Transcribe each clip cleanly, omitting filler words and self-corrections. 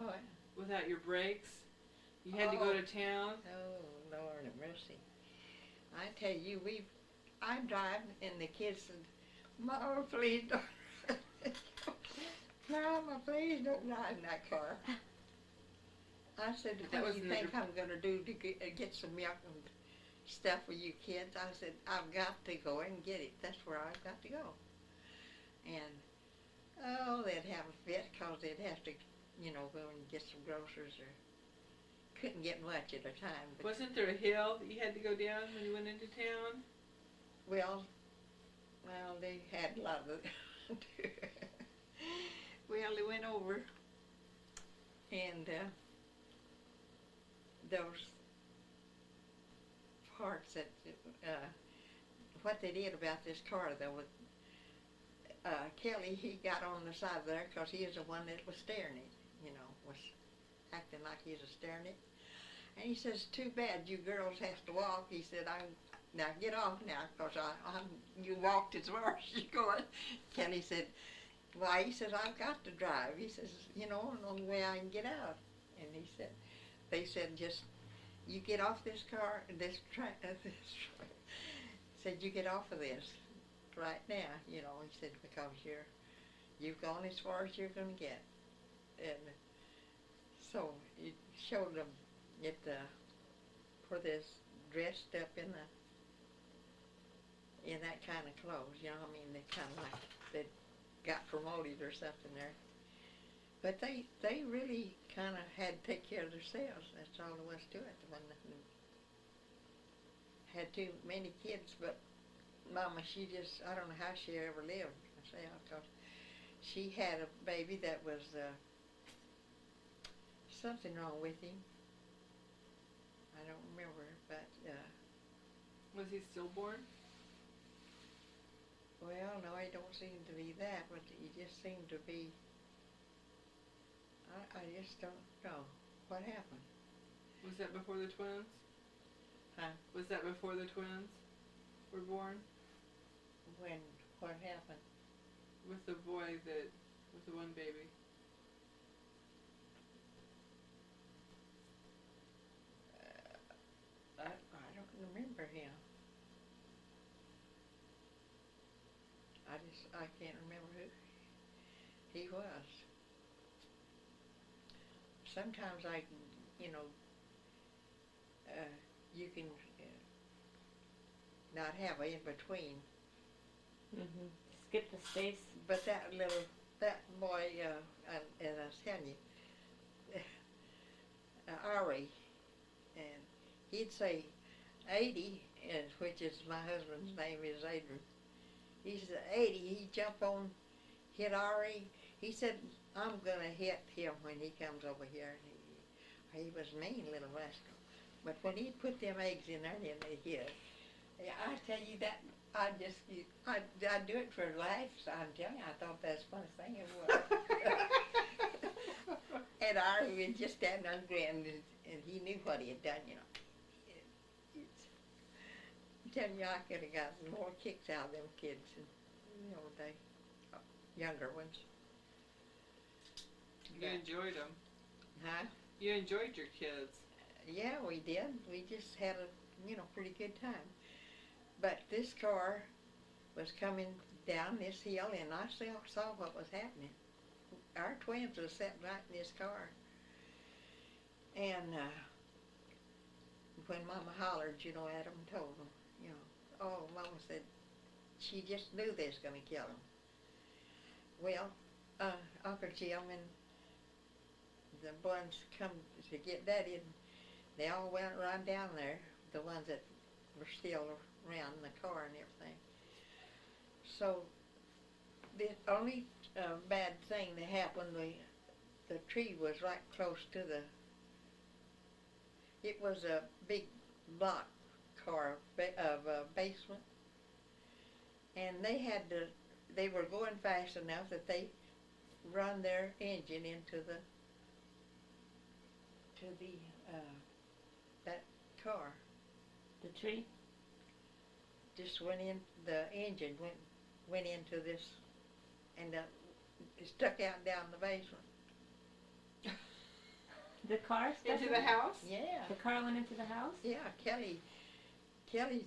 What? Without your brakes? You had to go to town? Oh, Lord have mercy. I tell you, I'm driving, and the kids said, Mama, please don't. Mama, please don't drive in that car. I said, what do you think I'm going to do to get some milk and stuff for you kids? I said, I've got to go and get it. That's where I've got to go. And, oh, they'd have a fit because they'd have to, go and get some groceries or couldn't get much at a time. But wasn't there a hill that you had to go down when you went into town? Well, they had a lot of well, they went over and those parts that what they did about this car though with Kelly, he got on the side there because he is the one that was steering it, was acting like he was steering it. And he says, too bad you girls have to walk. He said, now get off now because you walked as far as you're going. Kelly said, why? He says, I've got to drive. He says, the only way I can get out. And they said, just, you get off this car, said, you get off of this right now, he said, because you've gone as far as you're going to get. And so it showed them where this dressed up in that kind of clothes, they kind of like they got promoted or something there. But they really kind of had to take care of themselves. That's all there was to it. When they had too many kids, but Mama, I don't know how she ever lived herself, because she had a baby that was something wrong with him. I don't remember, but was he stillborn? Well, no, he don't seem to be that, but he just seemed to be. I just don't know what happened. Was that before the twins? Huh? Was that before the twins were born? What happened? With the boy with the one baby. I don't remember him. I can't remember who he was. Sometimes you can not have an in-between. Mm-hmm. Skip the space. But that boy, and I was telling you, Ari, and he'd say 80, which is my husband's name is Adrian. He said 80, he'd jump on, hit Ari. He said, I'm going to hit him when he comes over here. He was mean, little rascal. But when he'd put them eggs in there, then they hit. I tell you that, I'd do it for laughs. I'm telling you, I thought that was the funniest thing ever. And Ari would just stand there and grin, and he knew what he had done, I'm telling you, I could have got some more kicks out of them kids, the younger ones. You enjoyed them. Huh? You enjoyed your kids. Yeah, we did. We just had a, pretty good time. But this car was coming down this hill, and I saw what was happening. Our twins were sitting right in this car. And when Mama hollered, Adam told them, oh, Mama said she just knew they was going to kill him. Well, Uncle Jim and the ones come to get Daddy, and they all went right down there, the ones that were still around in the car and everything. So the only bad thing that happened, the tree was right close to it was a big block car of a basement, and they were going fast enough that they run their engine into that car. The tree? Just went in, the engine went into this, and it stuck out down the basement. The car stuff? Into the house? Yeah. The car went into the house? Yeah, Kelly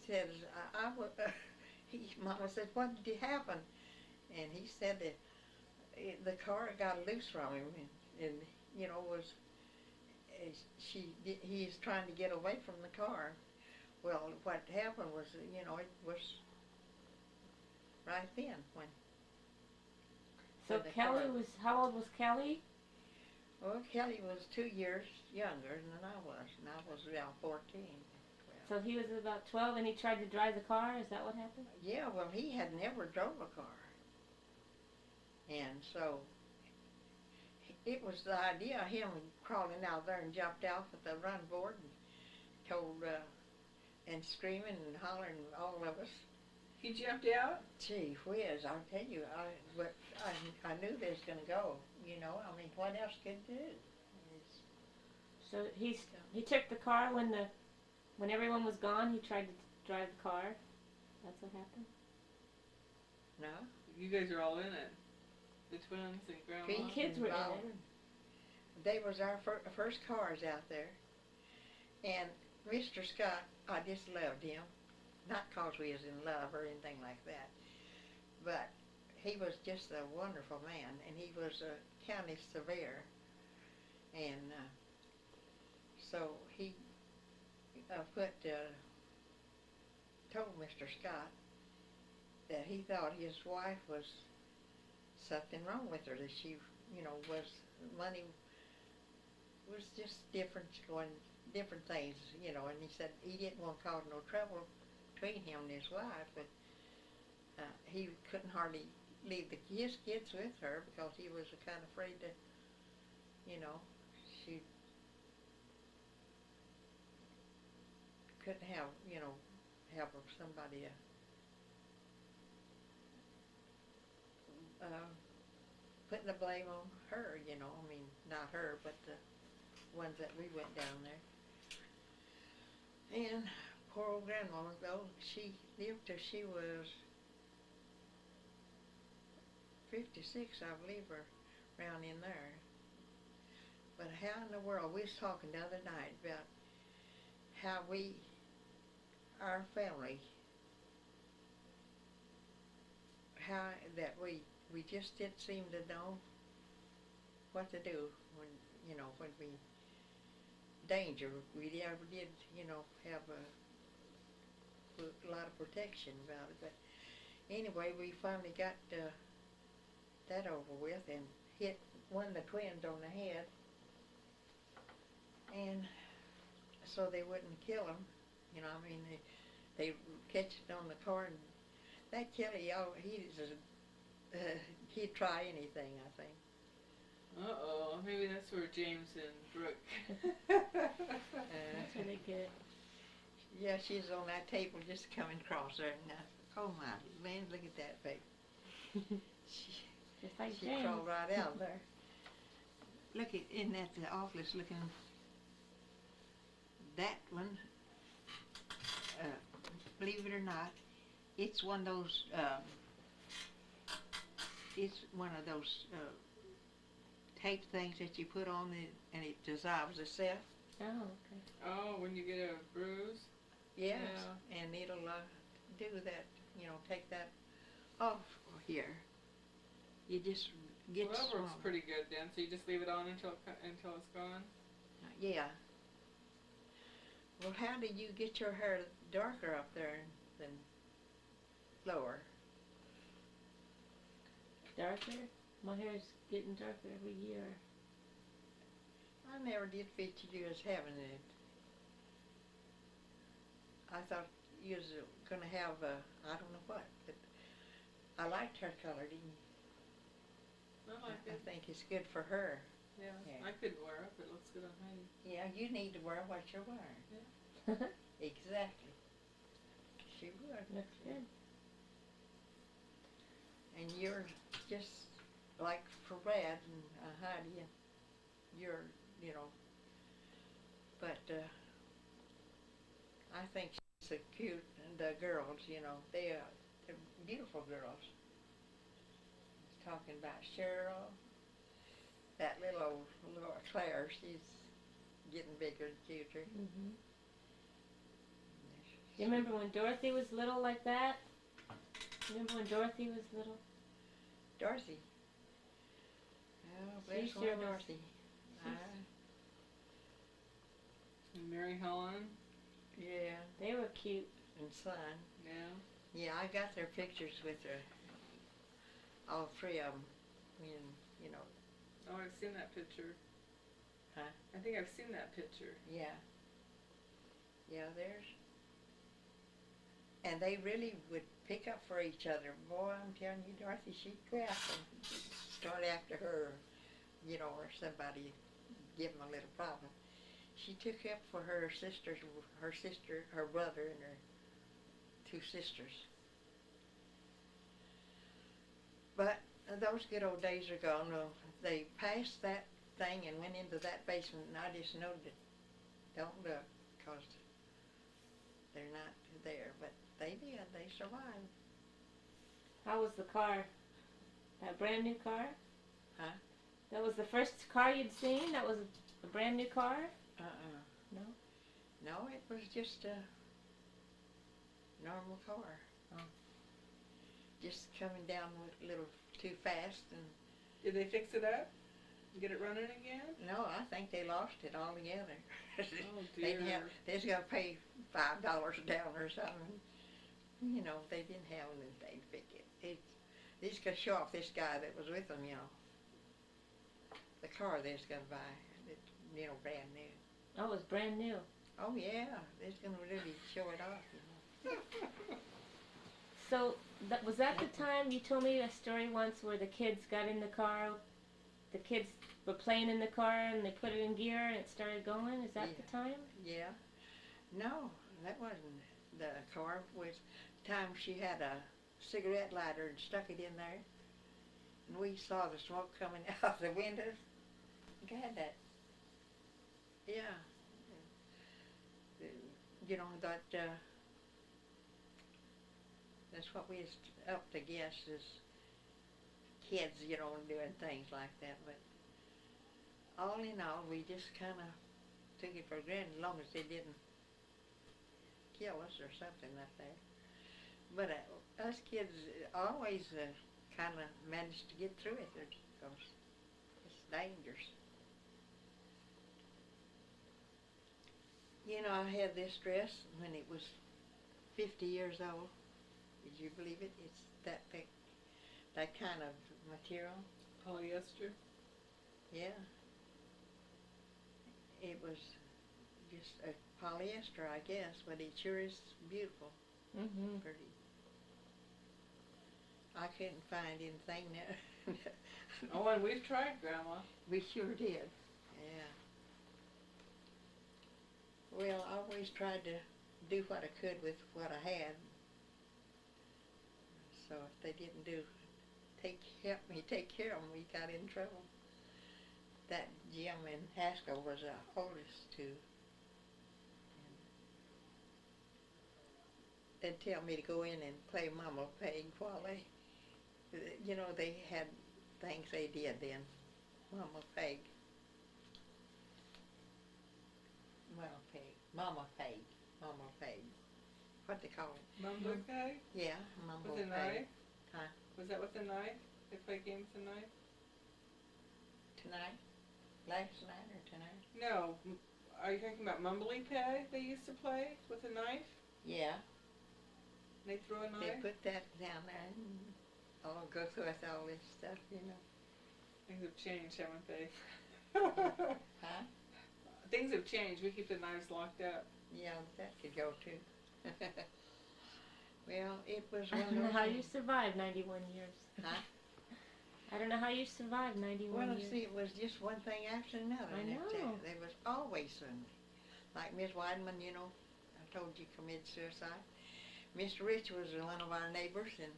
says, Mama said, what did happen? And he said that the car got loose from him and you know, he's trying to get away from the car. Well, what happened was, you know, it was right then when. So Kelly was, how old was Kelly? Well, Kelly was 2 years younger than I was, and I was around 14. So he was about 12 and he tried to drive the car? Is that what happened? Yeah, well, he had never drove a car. And so it was the idea of him crawling out there and jumped off at the run board and told, and screaming and hollering, all of us. He jumped out? Gee whiz, I'll tell you, I knew they was going to go, you know. I mean, what else could he do? So he took the car when everyone was gone, he tried to drive the car? That's what happened? No. You guys are all in it. The twins and Grandma. The kids were in it. They was our first cars out there. And Mr. Scott, I just loved him. Not 'cause we was in love or anything like that. But he was just a wonderful man. And he was a county surveyor. And so he told Mr. Scott that he thought his wife was something wrong with her, that she, you know, money was just different things, you know, and he said he didn't want to cause no trouble between him and his wife, but he couldn't hardly leave his kids with her because he was kind of afraid that, you know, she couldn't have, you know, have somebody putting the blame on her, you know. I mean, not her, but the ones that we went down there. And poor old Grandma, though, she lived till she was 56, I believe, or around in there. But how in the world, we was talking the other night about how our family, how that we just didn't seem to know what to do when, you know, when we danger. We never did, you know, have a lot of protection about it. But anyway, we finally got that over with and hit one of the twins on the head, and so they wouldn't kill him. You know, I mean, they catch it on the car, and that Kelly, he'd try anything, I think. Uh-oh, maybe that's where James and Brooke. That's where they get it. Yeah, she's on that table just coming across there, and oh my man, look at that baby. Just like She James. crawled right out there. Look at, isn't that the awfulest looking? That one, believe it or not, it's one of those. It's one of those tape things that you put on it, and it dissolves itself. Oh, okay. Oh, when you get a bruise? Yes, Yeah. and it'll do that. You know, take that off here. You just get. Well, that works strong. pretty good then. So you just leave it on until it's gone. Yeah. Well, how do you get your hair darker up there than lower? Darker? My hair's getting darker every year. I never did picture you as having it. I thought you was going to have, I don't know what, but I liked her color, didn't you? I like I it. think it's good for her. Yeah. Yeah. I could wear it, but it looks good on Heidi. Yeah, you need to wear what you're wearing. Exactly. She would. Looks good. And you're just like for Brad and Heidi, you're, you know, but I think she's so cute, and the girls, you know, they're beautiful girls. I was talking about Cheryl, that little Claire, she's getting bigger and cuter. Mhm. You remember when Dorothy was little like that? Remember when Dorothy was little? Dorothy. Oh, bless She my sure was. Dorothy. And Mary Helen. Yeah, They were cute. and son. Yeah. Yeah, I got their pictures with her, all three of them. When, you know, Oh, I've seen that picture. Huh? I think I've seen that picture. yeah. Yeah, there's. And they really would pick up for each other. Boy, I'm telling you, Dorothy, she'd go out and start after her, you know, or somebody give them a little problem. She took up for her sisters, her brother, and her two sisters. But those good old days are gone. No, they passed that thing and went into that basement, and I just know that don't look, 'cause they're not there. But they did. They survived. How was the car? That brand new car? Huh? That was the first car you'd seen? That was a brand new car? No? No, it was just a normal car. Oh. Just coming down a little too fast, and Did they fix it up? Get it running again? no, I think they lost it altogether. Oh They dear. didn't have, they was gonna pay $5 down or something. You know, they didn't have anything to fix it. They just gonna show off this guy that was with them, you know. The car they was gonna buy, it's, you know, brand new. Oh, it was brand new. Oh yeah, they was gonna really show it off, you know. So, was that the time you told me a story once where the kids got in the car? The kids were playing in the car and they put it in gear and it started going? Is that Yeah. the time? Yeah. No, that wasn't the car. It was the time she had a cigarette lighter and stuck it in there. And we saw the smoke coming out the windows. God, that. Yeah. You know, that, that's what we was up to guess as kids, you know, doing things like that. But all in all, we just kind of took it for granted as long as they didn't kill us or something like that. But us kids always kind of managed to get through it because it's dangerous. You know, I had this dress when it was 50 years old. Did you believe it? It's that thick, that kind of material. Polyester? Yeah. It was just a polyester, I guess, but it sure is beautiful. Mm-hmm. Pretty. I couldn't find anything there. Oh, and we've tried, Grandma. We sure did. Yeah. Well, I always tried to do what I could with what I had. So if they didn't help me take care of them, we got in trouble. That Jim in Haskell was the oldest two. They'd tell me to go in and play Mama Peg while they, you know, they had things they did then. Mama Peg. Mama Peg. What they call it? Mumbo peg? Yeah, Mama With a Peg. knife? Huh? Was that with a knife? They play games with a knife? Tonight? Last night or tonight? No. Are you talking about Mumbly Peg they used to play with a knife? Yeah. They throw a They knife? put that down there and go through with all this stuff, you know. Things have changed, haven't they? Huh? Things have changed. We keep the knives locked up. Yeah, that could go too. Well, it was I one of don't know those how you things. survived 91 years. Huh? I don't know how you survived 91 Well, years. see, it was just one thing after another. I and know. There was always something. Like Miss Weidman, you know, I told you committed suicide. Mr. Rich was one of our neighbors, and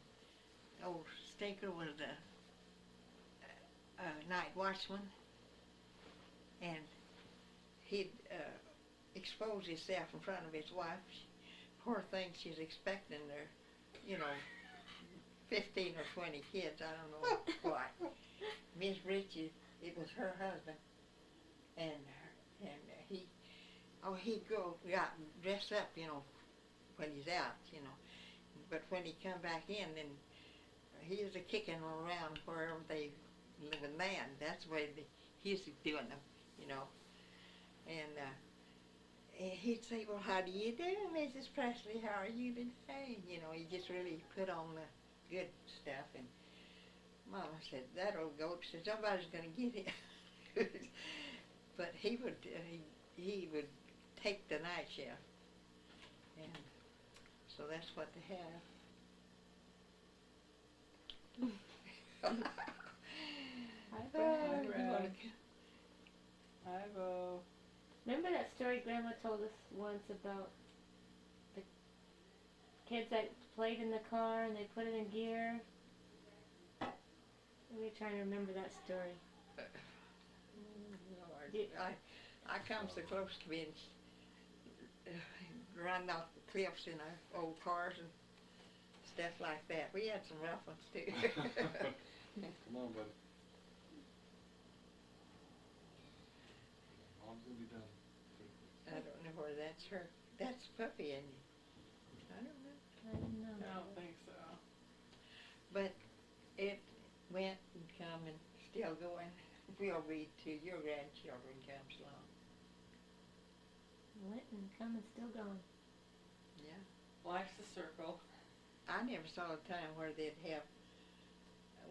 old Stinker was the night watchman. And he'd expose himself in front of his wife. Poor thing, she's expecting their, you know, 15 or 20 kids, I don't know what. Miss Richie, it was her husband, and he oh, he'd go, got dressed up, when he's out, But when he come back in, then he was a kicking around wherever they live and land. That's the way he's doing them, And he'd say, well, how do you do, Mrs. Presley? How are you today? He just really put on the good stuff. And Mama said, that old goat said, somebody's going to get it. But he would take the night shift. And so that's what they have. Hi, Hi, Brad. Brad. Hi, Bo. Remember that story Grandma told us once about the kids that played in the car and they put it in gear? We were trying to remember that story. Lord, I come so close to being running off the cliffs in our old cars and stuff like that. We had some rough ones too. Come on, buddy. Mom's gonna be done. I don't know where that's her. That's Puppy, and I don't know. I don't know. I don't think so. But it went and come and still going. We'll read till your grandchildren comes along. Went and come and still going. Yeah. Life's a circle. I never saw a time where they'd have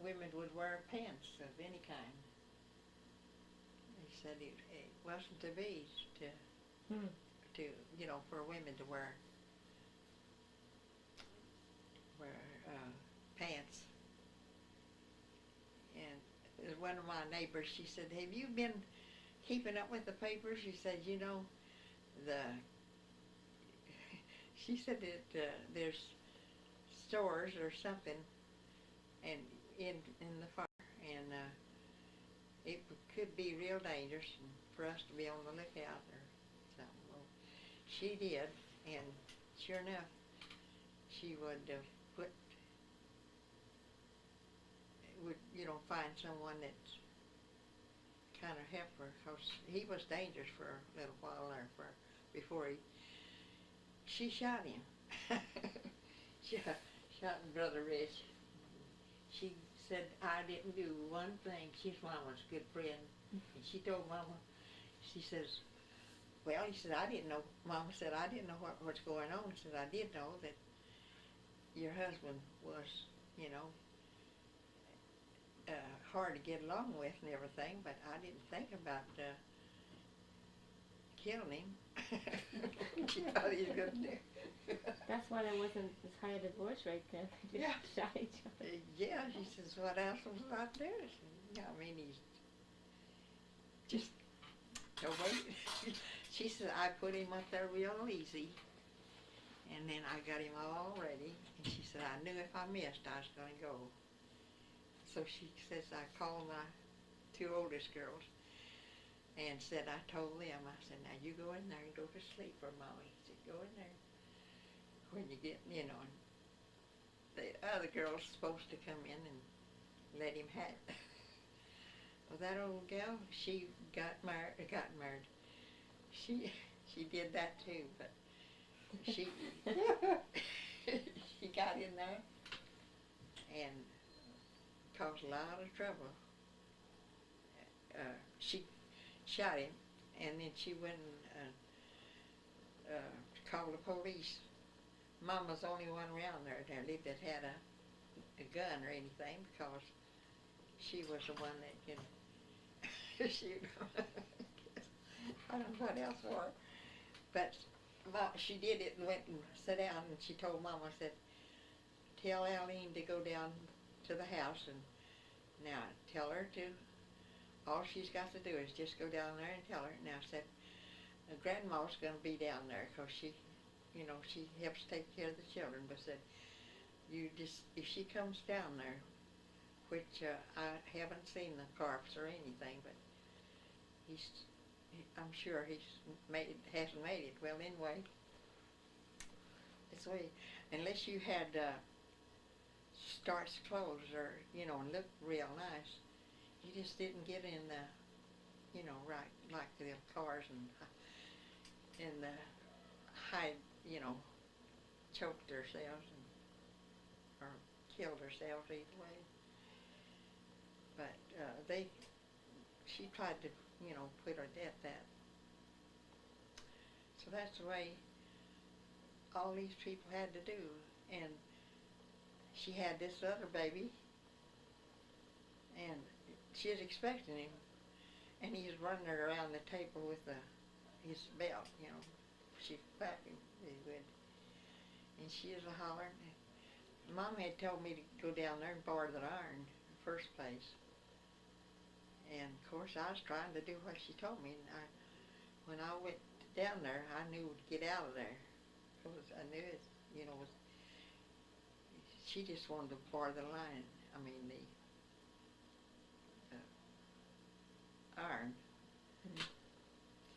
women would wear pants of any kind. They said it wasn't to be to for women to wear pants. And one of my neighbors, she said, have you been keeping up with the papers? She said, she said that there's stores or something and in the fire, and it could be real dangerous for us to be on the lookout or something. Well, she did, and sure enough, she would find someone that's kind of help her, because he was dangerous for a little while there before she shot him. Shot Brother Rich. She said, I didn't do one thing. She's Mama's good friend. And she told Mama, she says, well, he said, I didn't know. Mama said, I didn't know what's going on. She said, I did know that your husband was, hard to get along with and everything, but I didn't think about killing him. She thought he was going to do. That's why there wasn't as high a divorce rate then. They just shot each other. Yeah, she says, what else was I doing? I mean, he's just nobody. She said, I put him up there real easy, and then I got him all ready. And she said, I knew if I missed, I was going to go. So she says, I called my two oldest girls and said, I told them, I said, now you go in there and go to sleep for Mommy. She said, go in there. When you get, and the other girl's supposed to come in and let him have it. Well, that old gal, she got married. She did that too, but she she got in there and caused a lot of trouble. She shot him, and then she went and called the police. Mama's the only one around there that lived that had a gun or anything, because she was the one that could shoot. I don't know what else for her. But she did it and went and sat down, and she told Mama, said, tell Eileen to go down to the house, and now tell her to, all she's got to do is just go down there and tell her. Now, said, Grandma's going to be down there, because she helps take care of the children, but said, if she comes down there, which I haven't seen the corpse or anything, but I'm sure hasn't made it. Well, anyway, this way, unless you had starched clothes or, and looked real nice, you just didn't get in the, right, like the cars and hide, choked themselves or killed herself either way. But she tried to, put her death that. So that's the way all these people had to do. And she had this other baby, and she was expecting him, and he was running her around the table with his belt, She whacked him really good. And she was a-hollering. Mom had told me to go down there and borrow the iron in the first place. And, of course, I was trying to do what she told me. And when I went down there, I knew to get out of there. Because I knew it, she just wanted to borrow the line. I mean, the iron. Mm-hmm.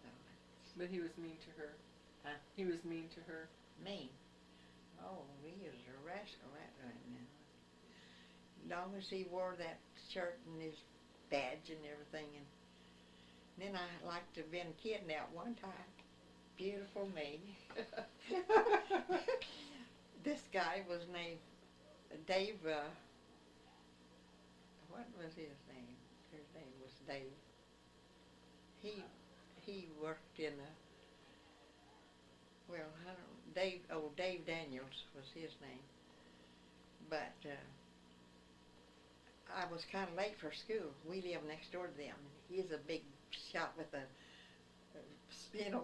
So, But he was mean to her. Huh? He was mean to her. mean. Oh, he was a rascal that time now. Long as he wore that shirt and his badge and everything. And then I like to have been kidnapped one time. Beautiful me. This guy was named Dave, what was his name? His name was Dave. He worked in Dave Daniels was his name. But I was kind of late for school. We live next door to them. He's a big shot with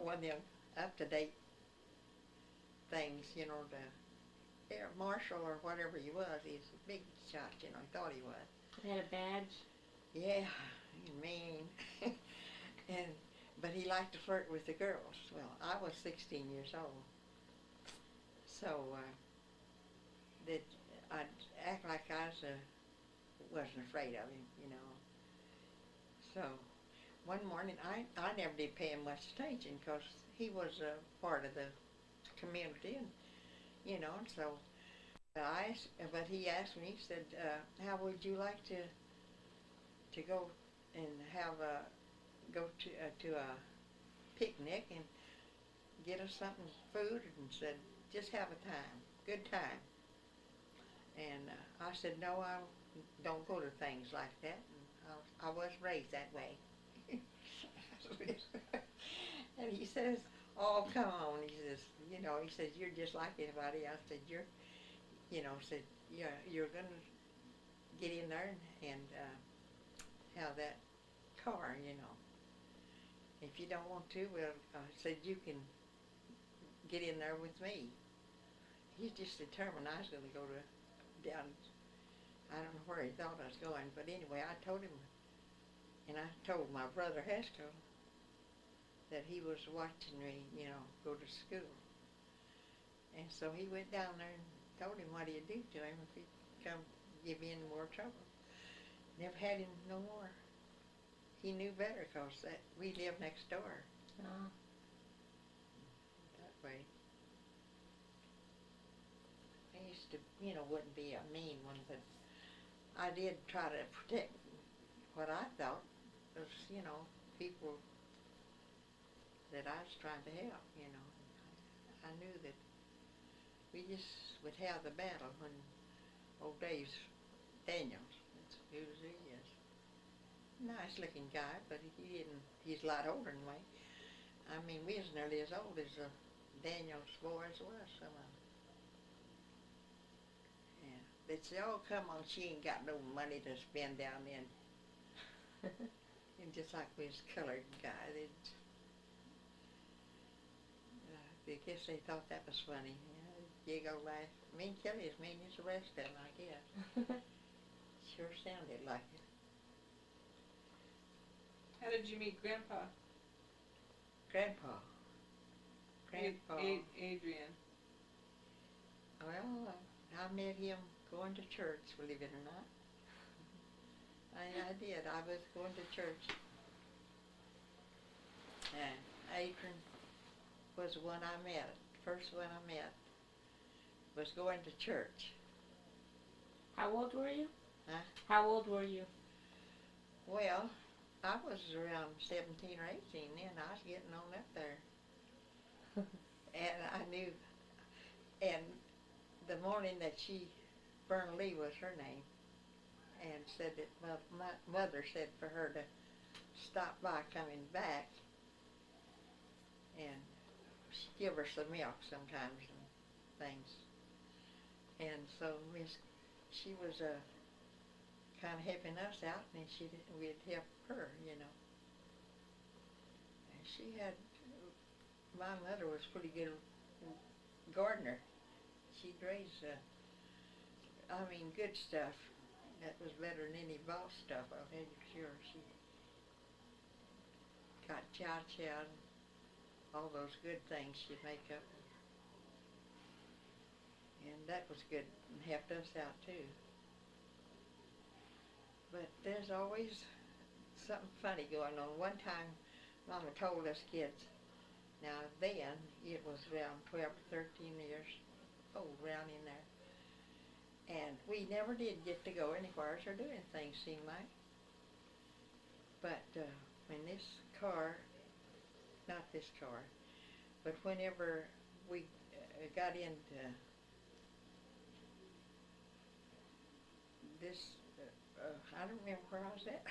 one of them up-to-date things, the air marshal or whatever he was. He's a big shot, he thought he was. He had a badge. Yeah, he's mean. But he liked to flirt with the girls. Well, I was 16 years old. So that I'd act like I wasn't afraid of him, So one morning, I never did pay him much attention because he was a part of the community, and so but he asked me. He said, "How would you like to go and go to a picnic and get us something food?" And said, "Just have a good time." And I said, "No, I don't go to things like that. And I was raised that way." And he says, "Oh, come on," he says, he says, "You're just like anybody." I said, "You're going to get in there and have that car, If you don't want to, well," I said, "you can get in there with me." He's just determined I was going to go down, I don't know where he thought I was going, but anyway, I told him, and I told my brother Haskell that he was watching me, go to school. And so he went down there and told him what he'd do to him if he'd come give me any more trouble. Never had him no more. He knew better because we lived next door. Oh. That way. I used to, wouldn't be a mean one, but I did try to protect what I thought was, people that I was trying to help, I knew that we just would have the battle when old Dave Daniels, that's who he is. Nice looking guy, but he's a lot older than me. I mean, we was nearly as old as Daniels boys was, some of them. Yeah. They'd say, "Oh, come on, she ain't got no money to spend down in." And just like we was colored guy, I guess they thought that was funny. Giggle, laugh. Me and Kelly is mean as the rest of them, I guess. Sure sounded like it. How did you meet Grandpa? Grandpa. Adrian. Well, I met him going to church, believe it or not. I did. I was going to church. And Adrian was the one I met. First one I met was going to church. How old were you? Huh? How old were you? Well, I was around 17 or 18 then. I was getting on up there. the morning that Bernallee was her name, and said that my mother said for her to stop by coming back and give her some milk sometimes and things. And so she was kind of helping us out, and we'd help her, you know. And my mother was pretty good gardener. She'd raise, good stuff. That was better than any bought stuff, I'll tell you sure. She got chow-chow and all those good things she'd make up. And that was good and helped us out too. But there's always something funny going on. One time, Mama told us kids, now then, it was around 12 or 13 years old, around in there. And we never did get to go anywhere or do anything, seemed like. But when this car, not this car, but whenever we got into this, I don't remember where I was at.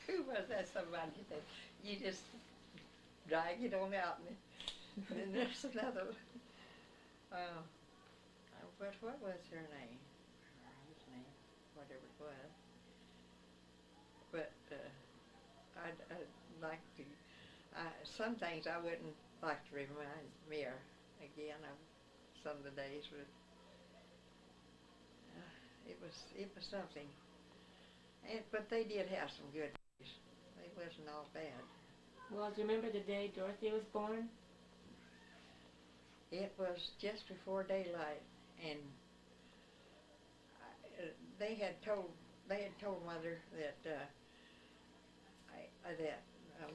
Who was that? Somebody that you just drag it on out, and then there's another. But what was her name? His name, whatever it was. But I'd like to. Some things I wouldn't like to remind me again of some of the days, but it was something. But they did have some good days. They wasn't all bad. Well, do you remember the day Dorothy was born? It was just before daylight, and they had told Mother that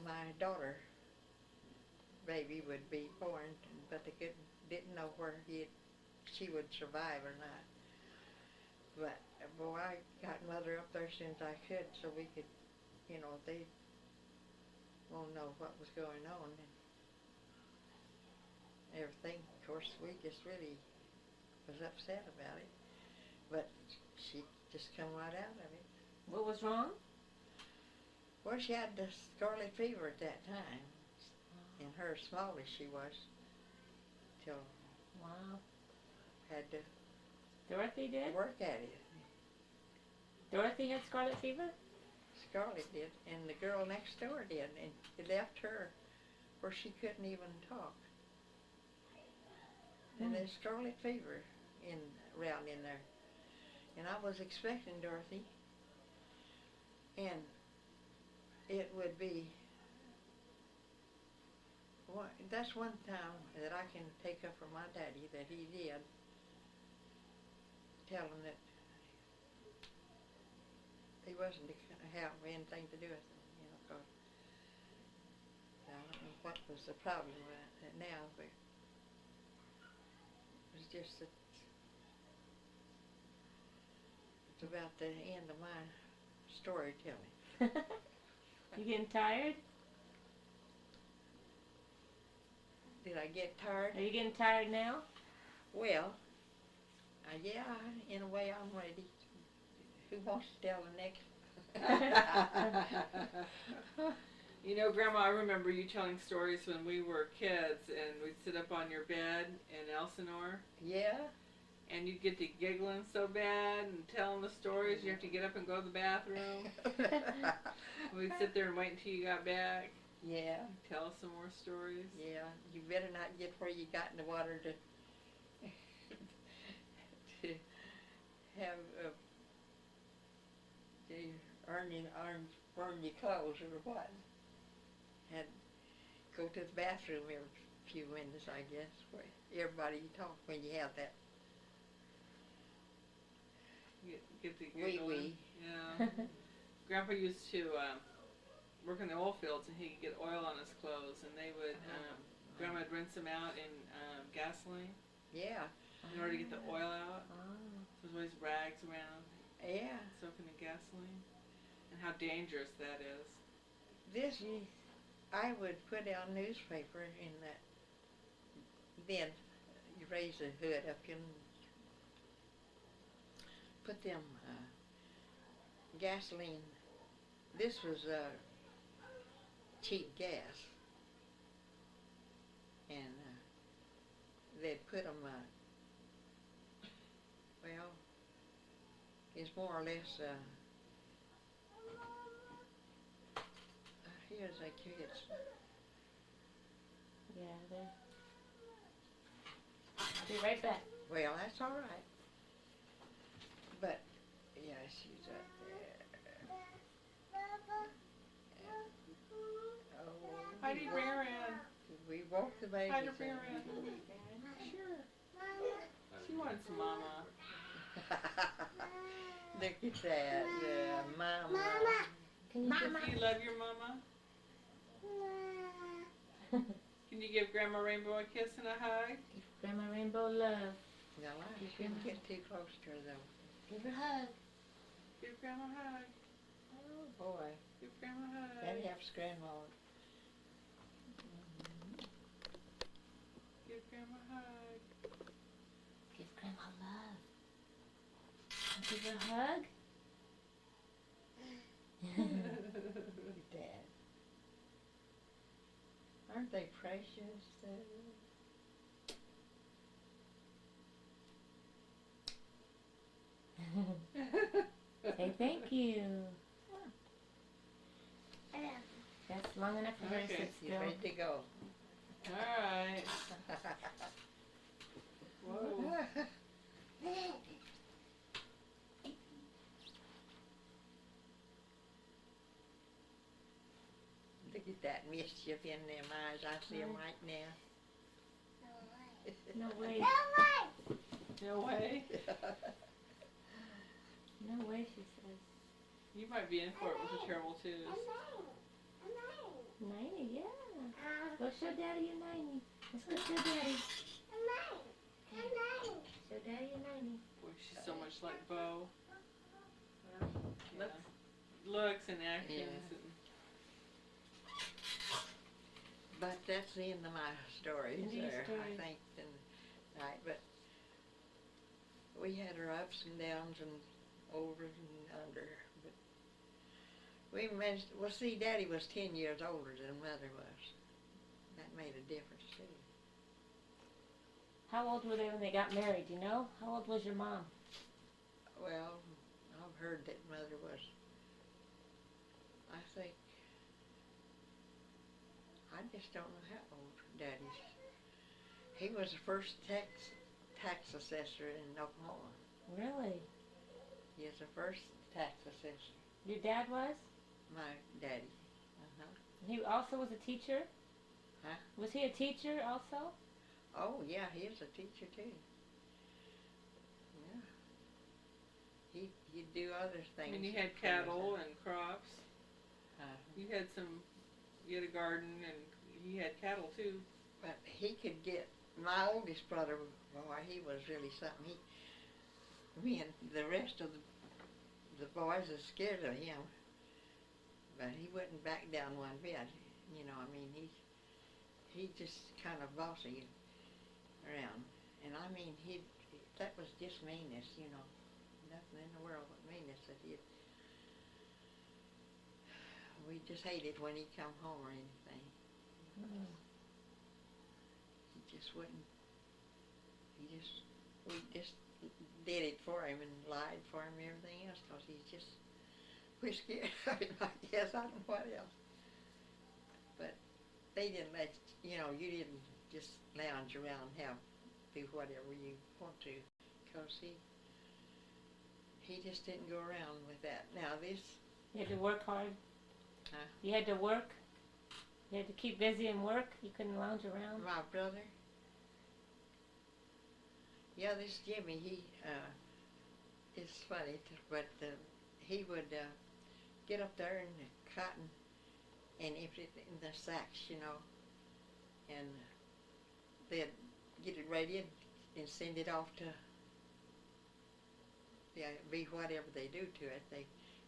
my daughter baby would be born, but they didn't know where she would survive or not. But boy, I got Mother up there as soon as I could, so we could, they won't know what was going on and everything. Of course, we just really was upset about it, but she just come right out of it. What was wrong? Well, she had the scarlet fever at that time, and her small as she was, till Wow. had to Dorothy did? work at it. Dorothy had scarlet fever? Scarlet did, and the girl next door did, and it left her where she couldn't even talk. And there's scarlet fever around in there. And I was expecting Dorothy, and it would be, that's one time that I can take up for my daddy that he did, tell him that he wasn't to have anything to do with it, because I don't know what was the problem with it now, but it was just that it's about the end of my storytelling. You getting tired? Did I get tired? Are you getting tired now? Well, yeah, in a way I'm ready. Who wants to tell the next? Grandma, I remember you telling stories when we were kids, and we'd sit up on your bed in Elsinore. Yeah. And you'd get to giggling so bad and telling the stories. You have to get up and go to the bathroom. We'd sit there and wait until you got back. Yeah. Tell us some more stories. Yeah. You better not get where you got in the water to have to burn your clothes or what. Had to go to the bathroom every few minutes, I guess. Where everybody talk when you have that. Get the Wee giggling. wee. Yeah. Grandpa used to work in the oil fields, and he could get oil on his clothes, and they would, Grandma would rinse them out in gasoline. Yeah. In order to get the oil out. Oh. There's always rags around. Yeah. Soaking in gasoline. And how dangerous that is. This, I would put out a newspaper in that, then you raise the hood up and put them gasoline. This was cheap gas, and they'd put them. Well, it's more or less. Here's the kids. Yeah, they're. Be right back. Well, that's all right. But yeah, she's up there. Oh, Heidi, bring her in. we walked the baby. Heidi, bring her in. Sure. She wants mama. Look at that, mama. Can you Do you love your mama? Can you give Grandma Rainbow a kiss and a hug? Give Grandma Rainbow love. No, I shouldn't get too close to her though. Give her a hug. Give Grandma a hug. Oh boy, Give Grandma a hug. that helps Grandma. Give Grandma a hug. Give Grandma love. Give her a hug. Look at that. Aren't they precious? Say thank you. That's long enough for her to Okay. sit She's still. ready to go. Alright. Whoa. Look at that mischief in them eyes. I see them right now. No way. No way. No way, she says. You might be in for it with the terrible twos. 90, yeah. Go show Daddy your 90. Let's go show Daddy. Show Daddy your 90. Boy, she's so much like Bo. Looks and actions. Yeah. And But that's the end of my stories These there, stories. I think, tonight. But we had our ups and downs and over and under. But we managed, well, see, Daddy was 10 years older than Mother was. That made a difference, too. How old were they when they got married, you know? How old was your mom? Well, I've heard that Mother was, I think, I just don't know how old Daddy's. He was the first tax assessor in Oklahoma. Really? He is the first tax assessor. Your dad was? My daddy. Uh-huh. He also was a teacher? Huh? Was he a teacher also? Oh, yeah, he is a teacher, too. Yeah. He'd do other I things. mean, you had cattle and crops. Uh, You had a garden, and he had cattle too. but he could get, my oldest brother, boy, he was really something. Me and the rest of the boys are scared of him. But he wouldn't back down one bit. You know, I mean, he just kind of bossy around. And I mean, that was just meanness, you know. Nothing in the world but meanness that we just hated when he'd come home or anything. Mm. He just wouldn't, we just did it for him and lied for him and everything else because we're scared of him, I guess. I don't know what else. But they didn't you didn't just lounge around and do whatever you want to, because he just didn't go around with that. Now this... You had to work hard? Huh? You had to work? You had to keep busy and work? You couldn't lounge around? My brother? Yeah, this Jimmy, it's funny, but he would get up there in the cotton and empty it in the sacks, and they'd get it ready and send it off to, be whatever they do to it. They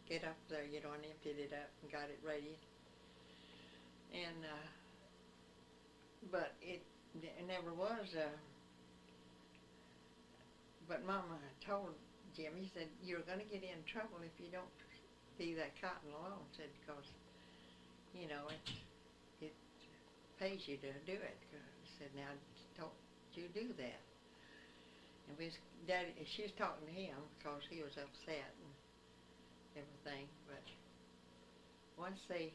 get up there, and emptied it up and got it ready. And, but it never was but Mama told Jim, he said, you're going to get in trouble if you don't leave that cotton alone, said, because, you know, it pays you to do it. He said, now, don't you do that. And Daddy, she was talking to him because he was upset and everything, but once they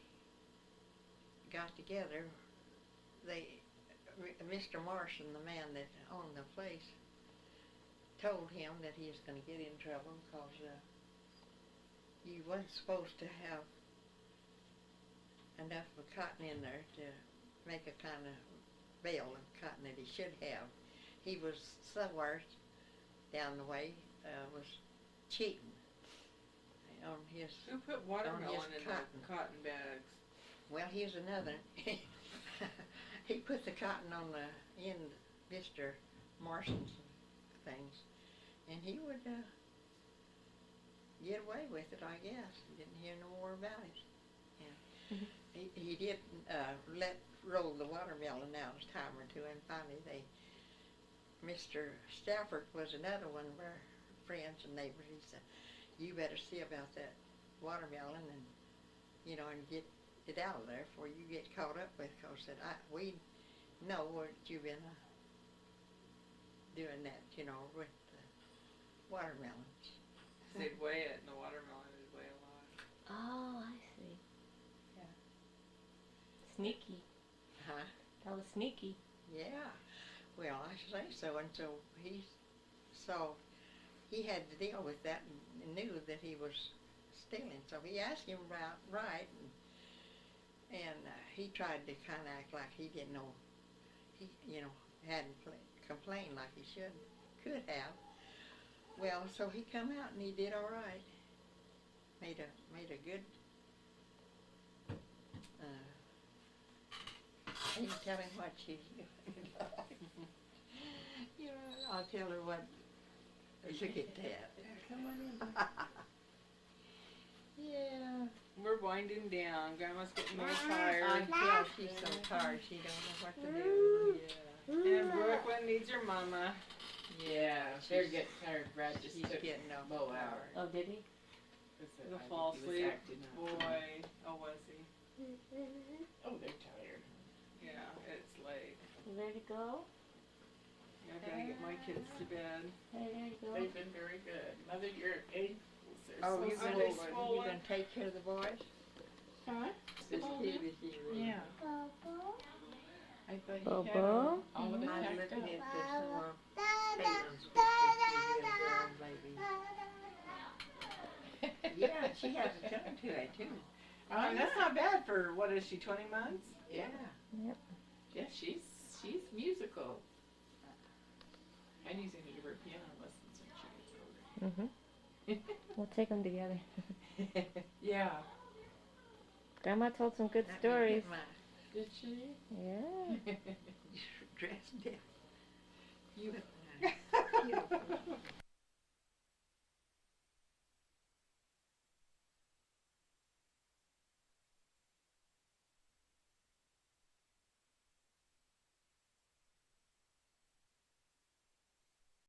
got together, Mr. Marshall, the man that owned the place, told him that he was going to get in trouble because you wasn't supposed to have enough of cotton in there to make a kind of bale of cotton that he should have. He was somewhere down the way, was cheating on his. Who put watermelon in cotton. the cotton bags? Well, here's another. He put the cotton on the end of Mr. Martian's things, and he would get away with it, I guess. Didn't hear no more about it. And he did roll the watermelon out a time or two, and finally Mr. Stafford was another one of our friends and neighbors. He said, you better see about that watermelon and, you know, and get it out of there before you get caught up with, because we know what you've been doing that, you know, with the watermelons. They'd weigh it, and the watermelon would weigh a lot. Oh, I see. Yeah. Sneaky. Huh? That was sneaky. Yeah. Well, I say so, and so he had to deal with that and knew that he was stealing. So he asked him about right, and he tried to kind of act like he didn't know. He, you know, hadn't complained like he could have. Well, so he come out and he did all right. Made a good. I didn't tell him what she's doing. You know, I'll tell her what. Look at that. Come on in. Yeah. We're winding down. Grandma's getting more I tired. can tell she's so tired she don't know what to do. Yeah. And Brooklyn needs her mama. Yeah, they're getting tired. Brad just She's took getting no Bo out. Oh, did he? He'll fall asleep. Boy, oh was he? Oh, they're tired. Yeah, it's late. You ready to go? Yeah, I gotta get my kids to bed. Hey, there you go. They've been very good. Mother, your ankles are Oh, so you swollen. gonna take care of the boys? Huh? Just give it you. Yeah. I thought Bobo? he had all of it I'm packed looking up. at this Caitlin's picture. Baby. Yeah, she has a tongue to it too. Oh, that's not bad for, what is she, 20 months? Yeah. Yep. Yeah, she's musical. Annie's gonna give her piano lessons when she gets older. We'll take them together. Yeah. Grandma told some good That stories. was Did she? Yeah. my dressed down. You Beautiful.